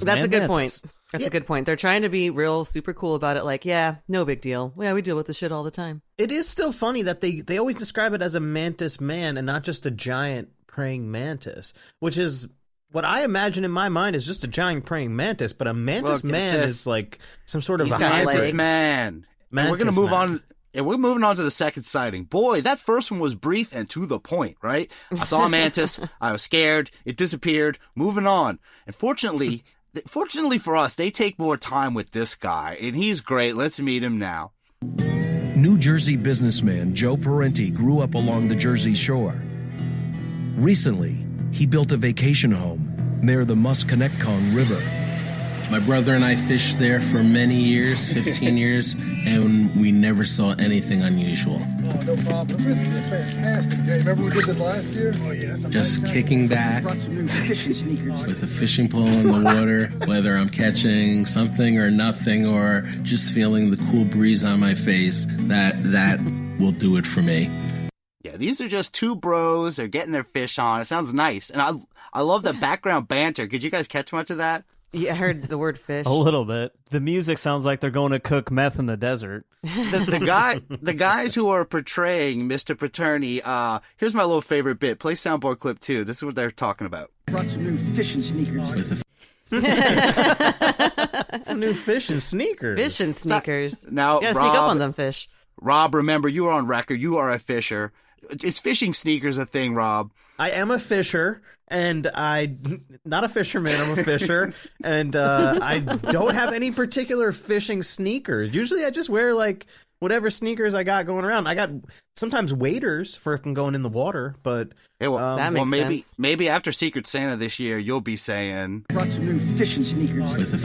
That's a good point. That's a good point. They're trying to be real super cool about it. Like, yeah, no big deal. Yeah, we deal with this shit all the time. It is still funny that they always describe it as a mantis man and not just a giant praying mantis, which is what I imagine in my mind is just a giant praying mantis, but a mantis man is like some sort of a Mantis Man. And we're going to move on. And we're moving on to the second sighting. Boy, that first one was brief and to the point, right? I saw a mantis. I was scared. It disappeared. Moving on. And fortunately for us, they take more time with this guy. And he's great. Let's meet him now. New Jersey businessman Joe Parenti grew up along the Jersey Shore. Recently, he built a vacation home near the Musconetcong River. My brother and I fished there for many years, 15 years, and we never saw anything unusual. Oh, no problem. The fishing is fantastic, Jay. Remember we did this last year? Oh, yeah. Just kicking back Brought some new fishing sneakers. with a fishing pole in the water, whether I'm catching something or nothing, or just feeling the cool breeze on my face, that will do it for me. Yeah, these are just two bros. They're getting their fish on. It sounds nice. And I love the background banter. Could you guys catch much of that? Yeah, I heard the word fish. A little bit. The music sounds like they're going to cook meth in the desert. The guys who are portraying Mr. Paterni, here's my little favorite bit. Play soundboard clip 2. This is what they're talking about. Brought some new fishing sneakers. With New fish and sneakers. Fish and sneakers. Now, you gotta Rob, sneak up on them fish. Rob, remember, you are on record. You are a fisher. Is fishing sneakers a thing, Rob? I am a fisher, and not a fisherman, I'm a fisher, and I don't have any particular fishing sneakers. Usually I just wear, like, whatever sneakers I got going around. I got sometimes waders for if I'm going in the water, but... that makes sense. Maybe after Secret Santa this year, you'll be saying... Brought some new fishing sneakers.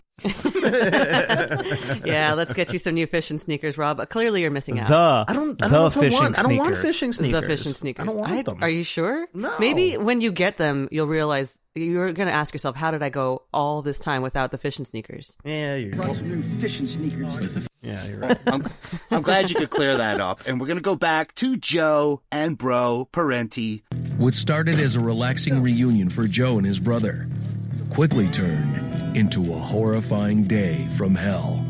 Yeah, let's get you some new fishing sneakers, Rob. Clearly you're missing out. I don't know if I want. I don't want fishing sneakers. The fishing sneakers. I don't want them. Are you sure? No. Maybe when you get them, you'll realize you're going to ask yourself, how did I go all this time without the fishing sneakers? Yeah, you're Brought some new fishing sneakers. Yeah, you're right. I'm glad you could clear that up. And we're going to go back to Joe and bro Parenti. What started as a relaxing reunion for Joe and his brother quickly turned into a horrifying day from hell.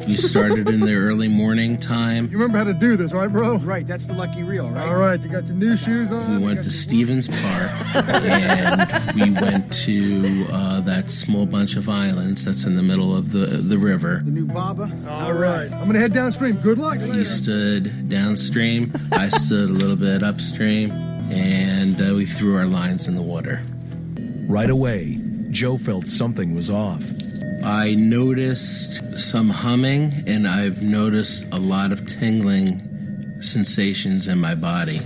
We started in the early morning time. You remember how to do this, right, bro? Right, that's the lucky reel, right? All right, you got your new shoes on? We went to Stevens Park, and we went to that small bunch of islands that's in the middle of the river. The new Baba. All right. I'm going to head downstream. Good luck. You stood downstream, I stood a little bit upstream, and we threw our lines in the water. Right away, Joe felt something was off. I noticed some humming, and I've noticed a lot of tingling sensations in my body.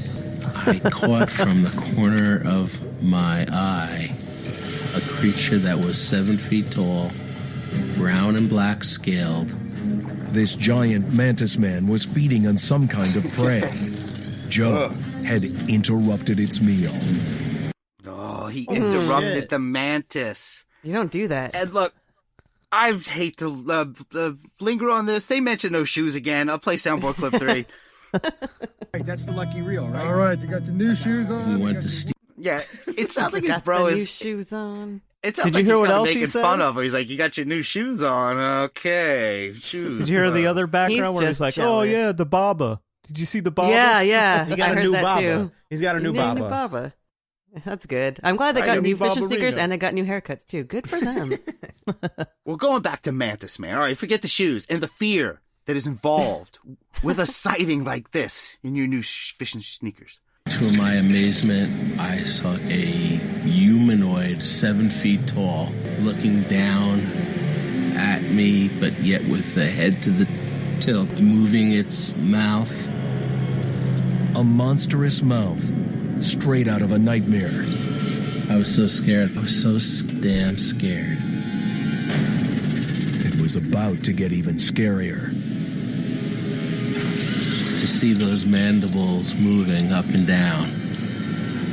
I caught from the corner of my eye a creature that was 7 feet tall, brown and black scaled. This giant mantis man was feeding on some kind of prey. Joe had interrupted its meal. Oh, he interrupted the mantis. You don't do that. And look, I hate to linger on this. They mentioned no shoes again. I'll play soundboard clip 3. Right, that's the lucky reel, right? All right, you got your new shoes on? We went to Yeah, it sounds like his Got bro the new is... shoes on. It sounds Did like you hear he's what kinda else he making said? fun of her. He's like, you got your new shoes on. Okay, shoes. Did you hear the other background He's where he's just like, jealous. "Oh yeah, the Baba. Did you see the Baba?" Yeah. He got I a heard new that Baba. too. He's got a new Baba. Baba. That's good. I'm glad they I got got new new fishing Barbarino. sneakers and they got new haircuts too. Good for them. Well, going back to Mantis Man. All right, forget the shoes and the fear that is involved with a sighting like this in your new fishing sneakers. To my amazement, I saw a humanoid 7 feet tall looking down at me, but yet with the head to the tilt, moving its mouth. A monstrous mouth, straight out of a nightmare. I was so scared. I was so damn scared. It was about to get even scarier. To see those mandibles moving up and down.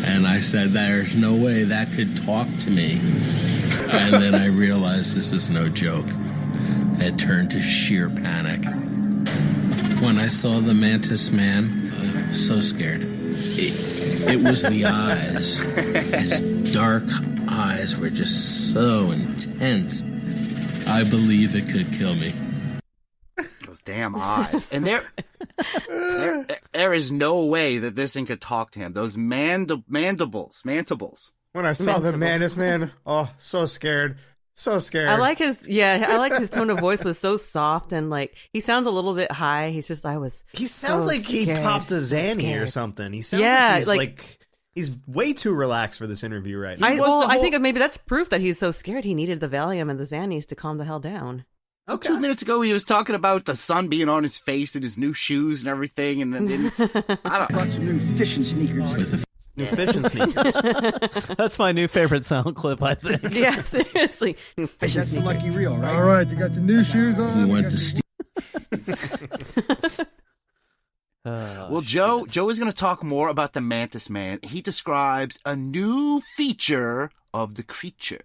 And I said, there's no way that could talk to me. And then I realized this is no joke. It turned to sheer panic. When I saw the Mantis Man, I was so scared. It was the eyes. His dark eyes were just so intense. I believe it could kill me. Those damn eyes. And there is no way that this thing could talk to him. Those mandibles. When I saw the Mantis Man, oh, so scared. So scared. I like his tone of voice was so soft and like he sounds a little bit high. He sounds so like he popped a Zanny or something. He sounds like he's way too relaxed for this interview right now. I think maybe that's proof that he's so scared he needed the Valium and the Xannies to calm the hell down. Okay. 2 minutes ago, he was talking about the sun being on his face and his new shoes and everything, and then I Brought some new fishing sneakers. New fishing sneakers. That's my new favorite sound clip, I think. Yeah, seriously. New fishing That's the sneakers. lucky reel, right? All right, you got your new shoes on. We went to steal. Well, Joe is going to talk more about the Mantis Man. He describes a new feature of the creature.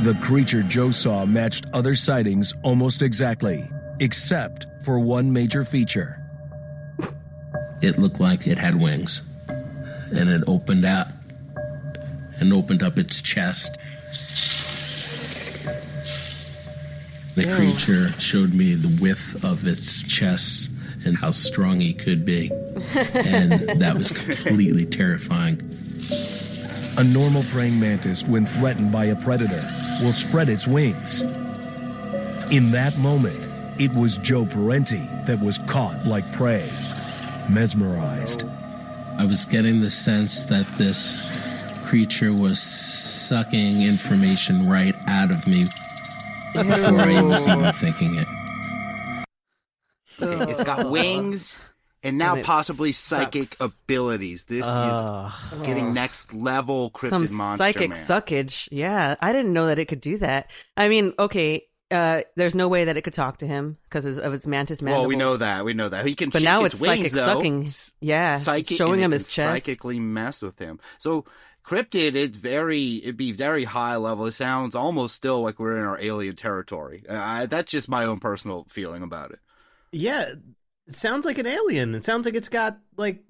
The creature Joe saw matched other sightings almost exactly, except for one major feature. It looked like it had wings, and it opened up its chest. The creature showed me the width of its chest and how strong he could be, and that was completely terrifying. A normal praying mantis, when threatened by a predator, will spread its wings. In that moment, it was Joe Parenti that was caught like prey, mesmerized. I was getting the sense that this creature was sucking information right out of me before I was even thinking it. Okay, it's got wings and now And it possibly sucks. psychic abilities. This is getting next level cryptid Some monster psychic man. suckage. Yeah, I didn't know that it could do that. I mean, okay, there's no way that it could talk to him because of its mantis mandibles. Well, we know that. He can But shake now its it's wings, psychic though. sucking. Yeah, Psychic, showing and him it his can chest. psychically mess with him. So cryptid, it'd be very high level. It sounds almost still like we're in our alien territory. That's just my own personal feeling about it. Yeah, it sounds like an alien. It sounds like it's got like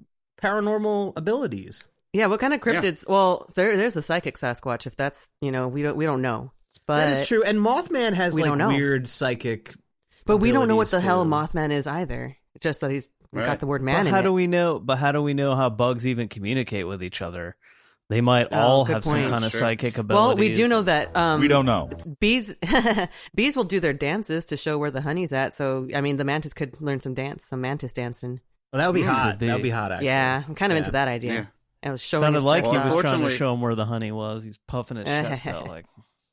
paranormal abilities. Yeah, what kind of cryptids? Well, there's the psychic Sasquatch. If that's we don't know. But That is true. And Mothman has we like don't know. weird psychic. But we don't know what abilities, the hell too. Mothman is either. Just that he's Right. got the word man But in how it. do we know? But how do we know how bugs even communicate with each other? They might all good have some point. kind of Sure. psychic abilities. Well, we do know that we don't know. bees will do their dances to show where the honey's at. So I mean, the mantis could learn some mantis dancing. Well, that would be hot. could be. That would be hot. Actually. Yeah, I'm kind of into that idea. Yeah. I was showing Sounded his like chest he out. was trying to Unfortunately- show him where the honey was. He's puffing his chest out like.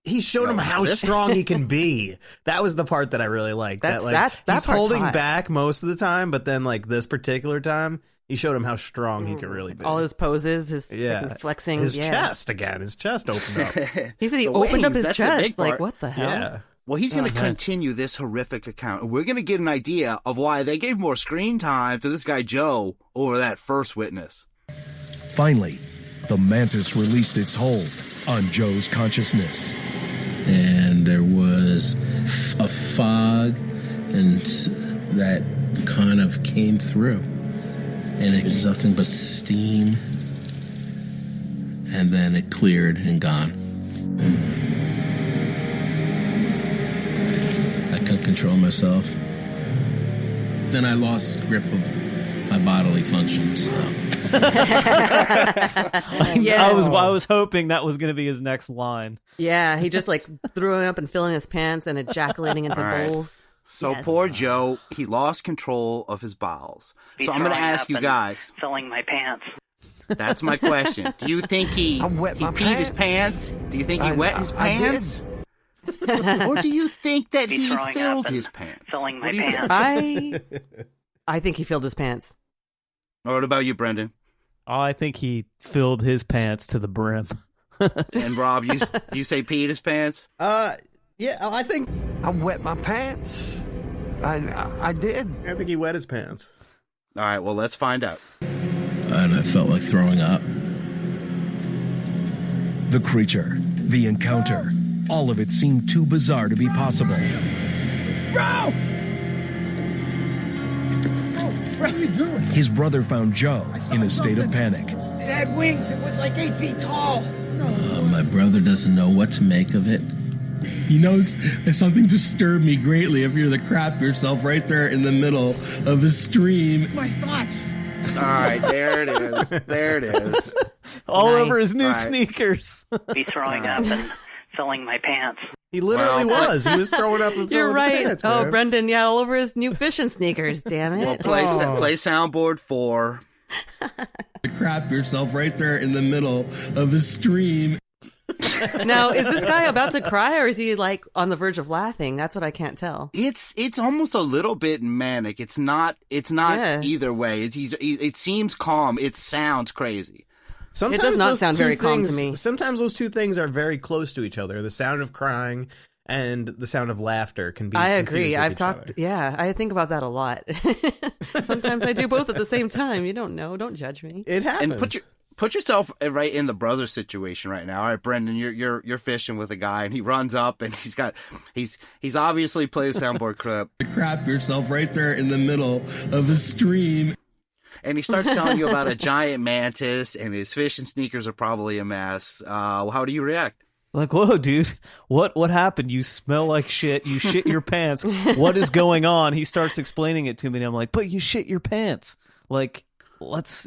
He showed him how strong he can be. That was the part that I really liked. That's- like, that he's part's holding hot. back most of the time, but then like this particular time, he showed him how strong he could really be. all his poses, his yeah, freaking flexing. his yeah. chest again. His chest opened up. He said he The opened up wings, his that's the big chest. Like part. what the hell? yeah. Well, he's going to continue this horrific account, and we're going to get an idea of why they gave more screen time to this guy Joe over that first witness. Finally, the mantis released its hold on Joe's consciousness. And there was a fog and that kind of came through, and it was nothing but steam, and then it cleared and gone. I couldn't control myself. Then I lost grip of my bodily functions. Yeah. I was hoping that was going to be his next line. Yeah, he just like throwing up and filling his pants and ejaculating into All right. bowls. So Yes. poor Joe, he lost control of his bowels. So I'm going to ask you guys. Filling my pants. That's my question. Do you think he peed his pants? Do you think he wet his pants? Or do you think that Be he throwing filled up and his pants? filling my What do you think? pants. I think he filled his pants. What about you, Brendan? Oh, I think he filled his pants to the brim. And Rob, you say peed his pants? Yeah, I think I wet my pants. I did. I think he wet his pants. All right, well, let's find out. And I felt like throwing up. The creature, the encounter, all of it seemed too bizarre to be possible. Bro! What are you doing? His brother found Joe in a state of panic. It had wings. It was like 8 feet tall. My brother doesn't know what to make of it. He knows that something disturbed me greatly if you're to crap yourself right there in the middle of a stream. My thoughts. All right, there it is. There it is. All Nice. over his new Right. sneakers. Be throwing up and filling my pants. He literally was. He was throwing up and You're filling right. his pants, Oh, man. Brendan, yeah, all over his new fishing sneakers. Damn it. Well, play soundboard 4. Crap yourself right there in the middle of a stream. Now, is this guy about to cry, or is he like on the verge of laughing? That's what I can't tell. It's almost a little bit manic. It's not Yeah. either way. It seems calm. It sounds crazy. Sometimes It does not those sound two very calm to things- me. Sometimes those two things are very close to each other. The sound of crying and the sound of laughter can be. I confused agree. with I've each talked. other. Yeah, I think about that a lot. Sometimes I do both at the same time. You don't know. Don't judge me. It happens. And put yourself right in the brother situation right now. All right, Brendan, you're fishing with a guy, and he runs up, and he's obviously played a soundboard clip, Crap yourself right there in the middle of a stream. and he starts telling you about a giant mantis, and his fishing sneakers are probably a mess. How do you react? Like, whoa, dude, what happened? You smell like shit. You shit your pants. What is going on? He starts explaining it to me, and I'm like, but you shit your pants. Like, let's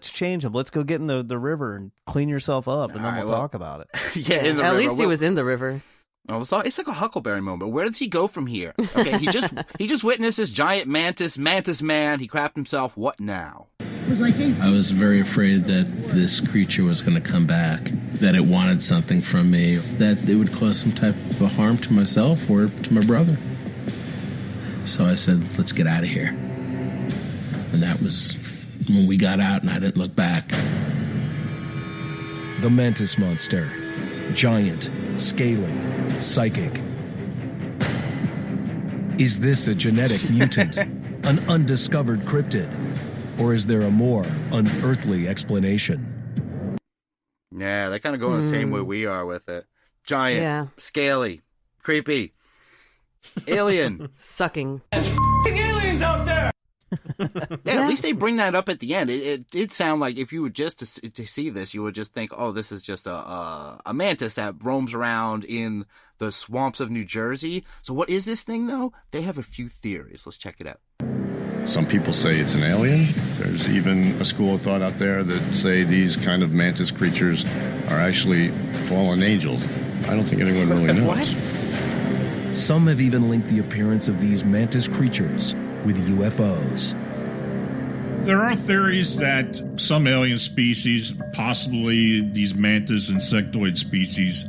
change them. Let's go get in the river and clean yourself up, and then we'll talk about it. Yeah, in the At river. least he was in the river. Oh, it's like a Huckleberry moment. Where does he go from here? Okay, he just witnessed this giant Mantis Man. He crapped himself. What now? I was very afraid that this creature was going to come back, that it wanted something from me, that it would cause some type of harm to myself or to my brother. So I said, let's get out of here. And that was when we got out, and I didn't look back. The Mantis Monster. Giant, scaly, psychic. Is this a genetic mutant? An undiscovered cryptid? Or is there a more unearthly explanation? Yeah, they kind of go in the same way we are with it. Giant, Yeah. scaly, creepy, alien. Sucking. Yeah, at least they bring that up at the end. It did sound like if you were just to see this, you would just think, oh, this is just a mantis that roams around in the swamps of New Jersey. So what is this thing, though? They have a few theories. Let's check it out. Some people say it's an alien. There's even a school of thought out there that say these kind of mantis creatures are actually fallen angels. I don't think anyone really knows. What? Some have even linked the appearance of these mantis creatures with UFOs. There are theories that some alien species, possibly these mantis insectoid species,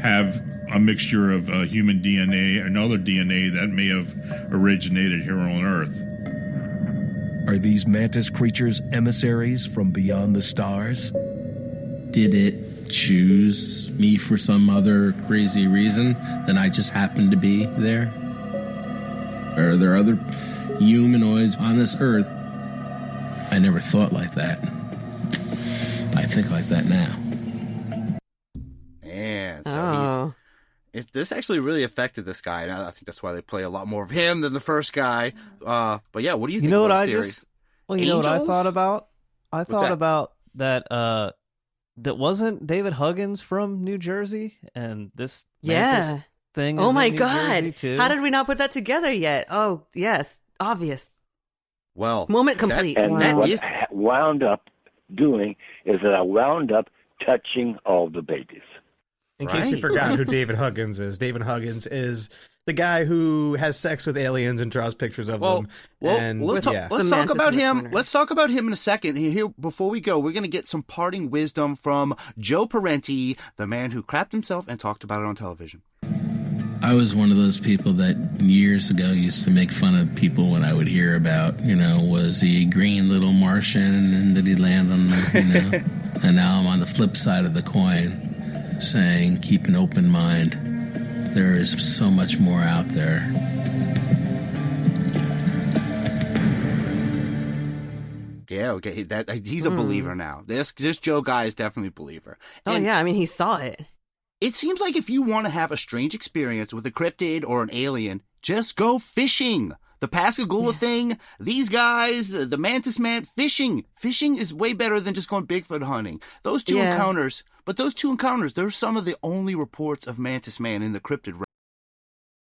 have a mixture of human DNA and other DNA that may have originated here on Earth. Are these mantis creatures emissaries from beyond the stars? Did it choose me for some other crazy reason than I just happened to be there? Or are there other humanoids on this Earth? I never thought like that. I think like that now. And so this actually really affected this guy, and I think that's why they play a lot more of him than the first guy. But yeah, what do you think? You know what about I theories? just? Well, you know what I Angels? thought about? I thought that? about that. That wasn't David Huggins from New Jersey, and this Mantis Yeah. thing. Oh is my in New Jersey God. too. How did we not put that together yet? Oh, yes. Obvious. Well, Moment complete. And That what is- I wound up doing is that I wound up touching all the babies. In case you forgot who David Huggins is, David Huggins is the guy who has sex with aliens and draws pictures of them. And let's yeah. talk about him. Let's talk about him in a second. Here, before we go, we're going to get some parting wisdom from Joe Parenti, the man who crapped himself and talked about it on television. I was one of those people that years ago used to make fun of people when I would hear about, was he a green little Martian and did he land on the, And now I'm on the flip side of the coin saying keep an open mind. There is so much more out there. Yeah, okay, he's a believer now. This Joe guy is definitely a believer. And yeah, I mean, he saw it. It seems like if you want to have a strange experience with a cryptid or an alien, just go fishing. The Pascagoula thing, these guys, the Mantis Man, fishing. Fishing is way better than just going Bigfoot hunting. Those two encounters But those two encounters, they're some of the only reports of Mantis Man in the cryptid realm.